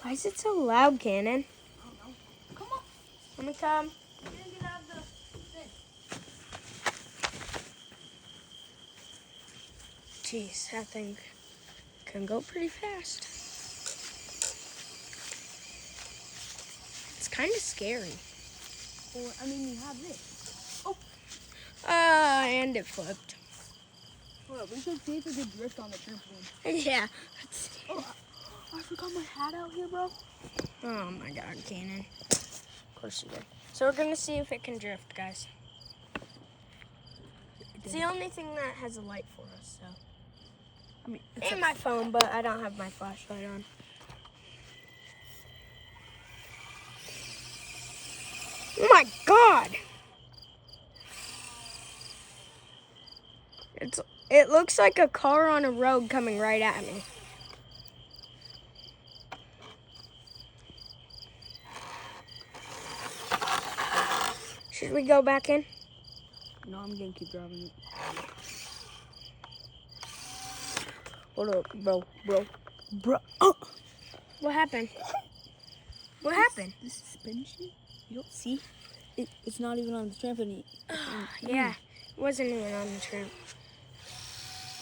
Why is it so loud, Cannon? I don't know. Come on. Let me come. You're gonna get out of the thing. Jeez, that thing can go pretty fast. It's kind of scary. Or, I mean, you have this. Oh, And it flipped. hold up. We should see if we could drift on the trampoline. Yeah. Let's see. Oh, I forgot my hat out here, bro. Oh my God, Cannon. Of course you did. So we're gonna see if it can drift, guys. It's the only thing that has a light for us, so. I mean, And my phone, but I don't have my flashlight on. Oh my God! It looks like a car on a road coming right at me. Should we go back in? No, I'm gonna keep driving it. Hold up, bro. Oh. What happened? What happened? The suspension? You don't see? It's not even on the trampoline. Yeah, it wasn't even on the tramp.